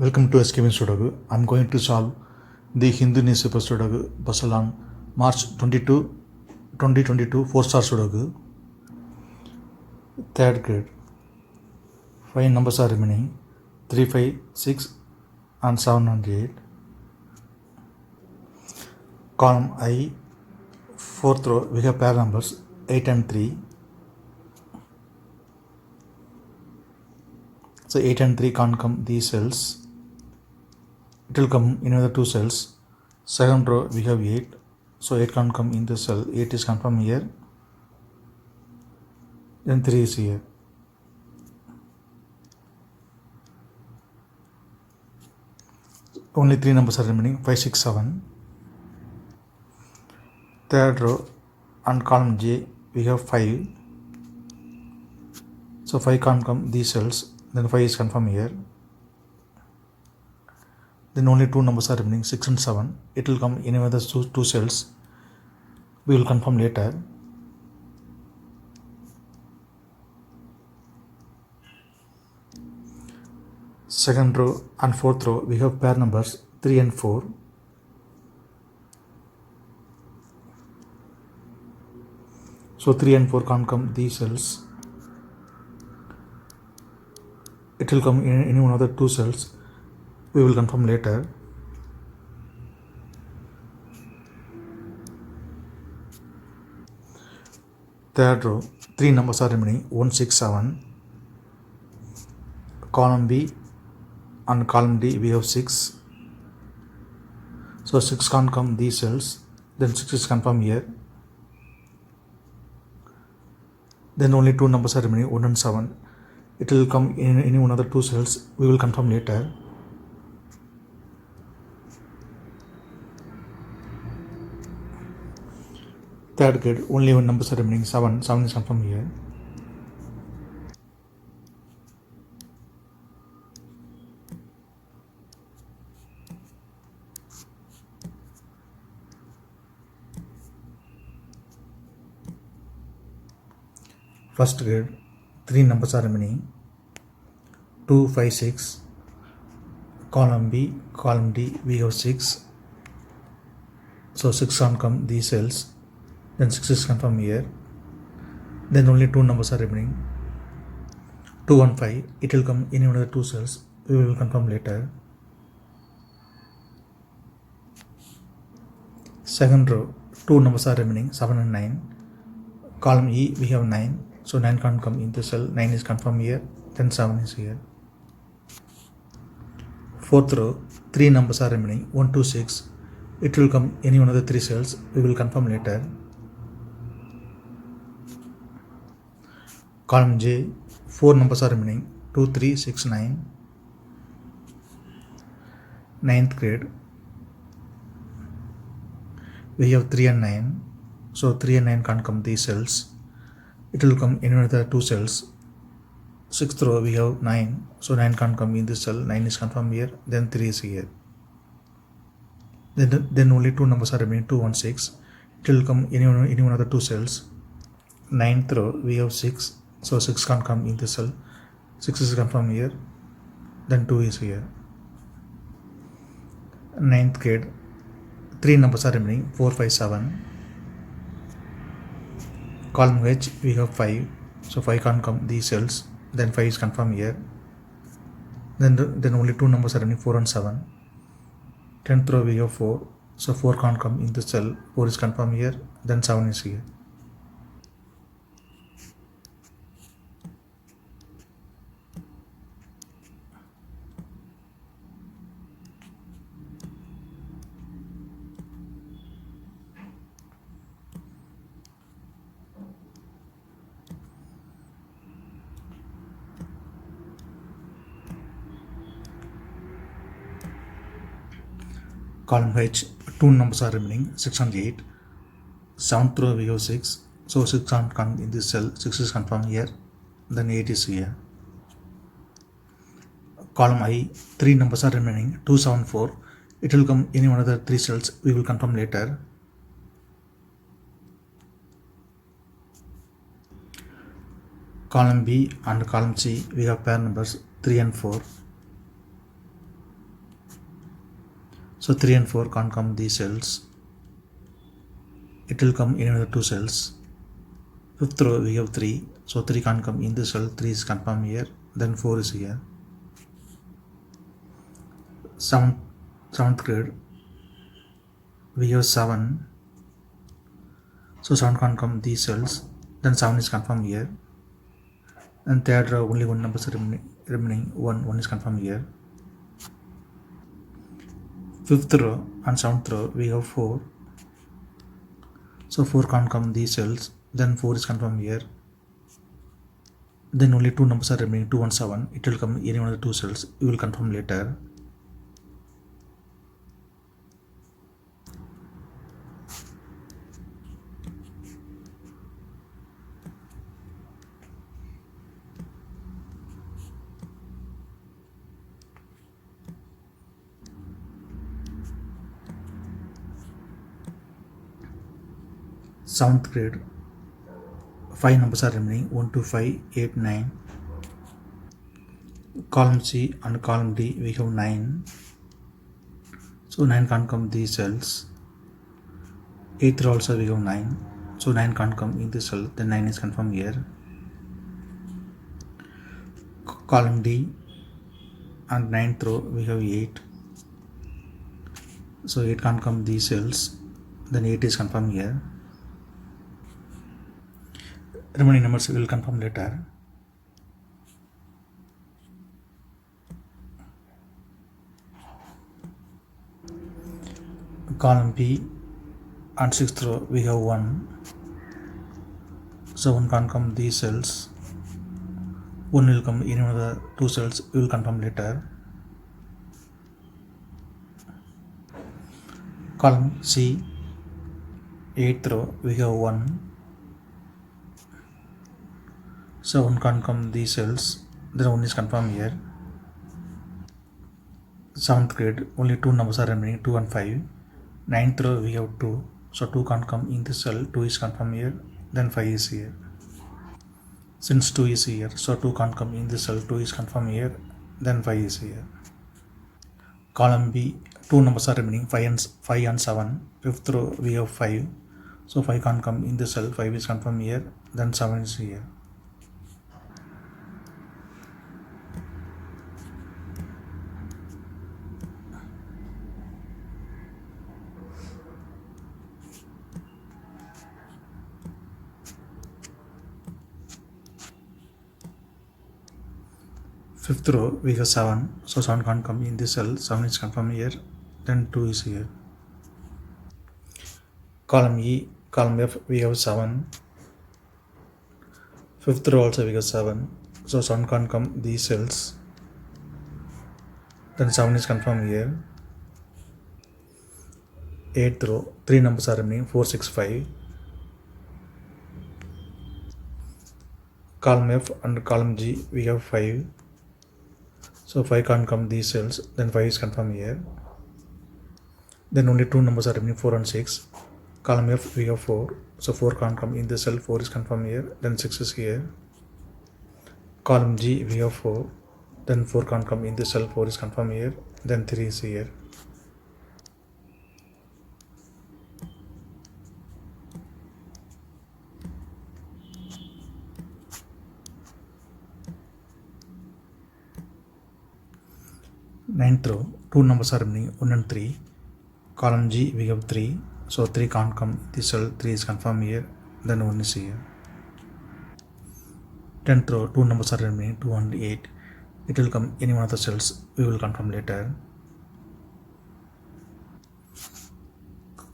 Welcome to SkVm Sudoku. I am going to solve the Hindu newspaper Sudoku puzzle on March 22, 2022 4-star Sudoku. Third grade. 5 numbers are remaining: 3, 5, 6 and 7 and 8. Column I, 4th row, we have pair numbers 8 and 3. So 8 and 3 can't come these cells. It will come in another 2 cells. Second row we have 8, so 8 can't come in the cell. 8 is confirmed here, then 3 is here. Only 3 numbers are remaining: 5, 6, 7. Third row and column J we have 5, so 5 can't come these cells, then 5 is confirmed here. Then only 2 numbers are remaining: 6 and 7. It will come in another 2 cells. We will confirm later. Second row and fourth row we have pair numbers 3 and 4. So 3 and 4 can't come these cells. It will come in any one of the 2 cells. We will confirm later. Third row, 3 numbers are remaining: 1, 6, 7. Column B and column D we have 6. So 6 can't come these cells, then 6 is confirmed here. Then only 2 numbers are remaining: 1 and 7. It will come in any one of the 2 cells. We will confirm later. Third grade, only 1 numbers are remaining: 7. 7 is confirmed here. First grade, 3 numbers are remaining: 2, 5, 6. Column B, column D we have 6. So 6 can't come these cells, then 6 is confirmed here. Then only 2 numbers are remaining: 2 and 5. It will come in another 2 cells. We will confirm later. Second row, 2 numbers are remaining: 7 and 9. Column E we have 9, so 9 can't come in the cell. 9 is confirmed here, then 7 is here. Fourth row, 3 numbers are remaining: 1, 2, 6. It will come any one of the 3 cells. We will confirm later. Column J, 4 numbers are remaining: 2, 3, 6, 9. Ninth grade, we have 3 and 9. So 3 and 9 can't come these cells. It will come in another 2 cells. Sixth row we have 9. So 9 can't come in this cell. 9 is confirmed here, then 3 is here. Then only 2 numbers are remaining: 2 and 6. It will come in any one of the 2 cells. Ninth row we have 6. So 6 can't come in this cell. 6 is confirmed here, then 2 is here. Ninth grade, 3 numbers are remaining: 4, 5, 7. Column H we have 5. So 5 can't come these cells, then 5 is confirmed here. Then only 2 numbers are remaining: 4 and 7. 10th row we have 4. So 4 can't come in the cell. 4 is confirmed here, then 7 is here. Column H, 2 numbers are remaining: 6 and 8. 7th row we have 6. So 6 can't come in this cell. 6 is confirmed here, then 8 is here. Column I, 3 numbers are remaining: 2, 7, 4. It will come in one of the 3 cells. We will confirm later. Column B and column C we have pair numbers 3 and 4. So 3 and 4 can't come these cells. It will come in another 2 cells. Fifth row we have 3, so 3 can't come in this cell, 3 is confirmed here, then 4 is here. Seventh grade we have 7, so 7 can't come these cells, then 7 is confirmed here. And third row only one number is remaining, 1 is confirmed here. Fifth row and seventh row we have 4, so 4 can't come these cells, then 4 is confirmed here. Then only 2 numbers are remaining, 2 and 7. It will come in one of the 2 cells. We will confirm later. Seventh grade, 5 numbers are remaining, 1 to 5, 8, 9. Column C and column D we have 9, so 9 can't come these cells. 8th row also we have 9, so 9 can't come in this cell, then 9 is confirmed here. Column D and 9th row we have 8, so 8 can't come these cells, then 8 is confirmed here. Remaining numbers we will confirm later. Column B and 6th row we have 1, so 1 can't come these cells, 1 will come in one of the 2 cells, we will confirm later. Column C, 8th row we have 1, so 1 can't come these cells, then 1 is confirmed here. 7th grade, only 2 numbers are remaining, 2 and 5. 9th row we have 2, so 2 can't come in this cell, 2 is confirmed here, then 5 is here. Since 2 is here, so 2 can't come in this cell, 2 is confirmed here, then 5 is here. Column B, 2 numbers are remaining, 5 and 7. 5th row we have 5, so 5 can't come in this cell, 5 is confirmed here, then 7 is here. Fifth row we have 7, so 7 can't come in this cell, 7 is confirmed here, then 2 is here. Column E, column F we have 7, 5th row also we have 7, so 7 can't come these cells, then 7 is confirmed here. 8th row, 3 numbers are remaining, 4, 6, 5. Column F and column G we have 5, so 5 can't come these cells, then 5 is confirmed here. Then only 2 numbers are remaining, 4 and 6. Column F we have 4, so 4 can't come in this cell, 4 is confirmed here, then 6 is here. Column G we have 4, then 4 can't come in this cell, 4 is confirmed here, then 3 is here. Ninth row, 2 numbers are remaining, 1 and 3. Column G we have 3, so 3 can't come this cell, 3 is confirmed here, then 1 is here. 10th row, 2 numbers are remaining, 2 and 8. It will come any one of the cells, we will confirm later.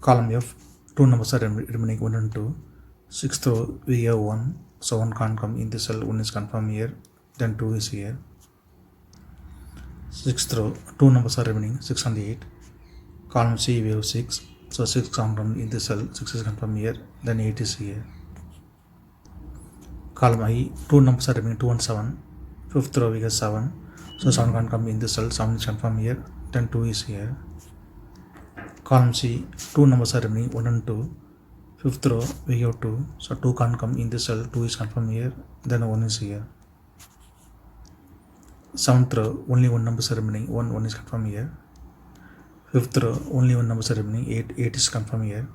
Column F, 2 numbers are remaining, 1 and 2. 6th row we have 1, so 1 can't come in this cell, 1 is confirmed here, then 2 is here. 6th row, 2 numbers are remaining, 6 and 8. Column C we have 6, so 6 can't come in this cell, 6 is confirmed here, then 8 is here. Column I, 2 numbers are remaining, 2 and 7. 5th row we have 7, so 7 can't come in this cell, 7 is confirmed here, then 2 is here. Column C, 2 numbers are remaining, 1 and 2. 5th row we have 2, so 2 can't come in this cell, 2 is confirmed here, then 1 is here. 7th row, only 1 number is remaining, 1 is confirmed here. Fifth row, only one numbers are remaining. 8 is confirmed here.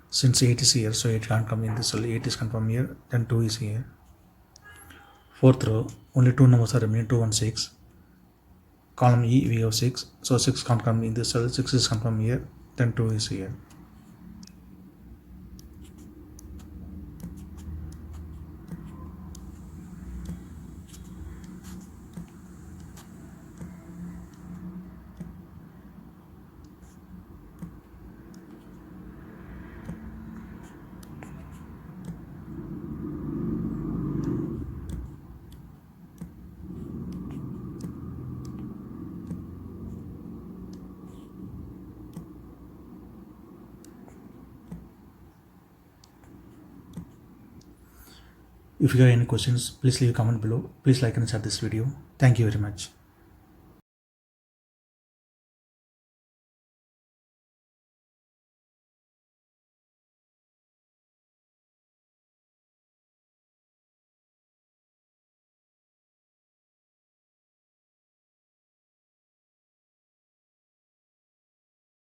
Since 8 is here, so 8 can't come in this cell. 8 is confirmed here, then 2 is here. Fourth row, only two numbers are remaining. 2 and 6. Column E, we have 6. So 6 can't come in this cell. 6 is confirmed here, then 2 is here. If you have any questions, please leave a comment below. Please like and share this video. Thank you very much.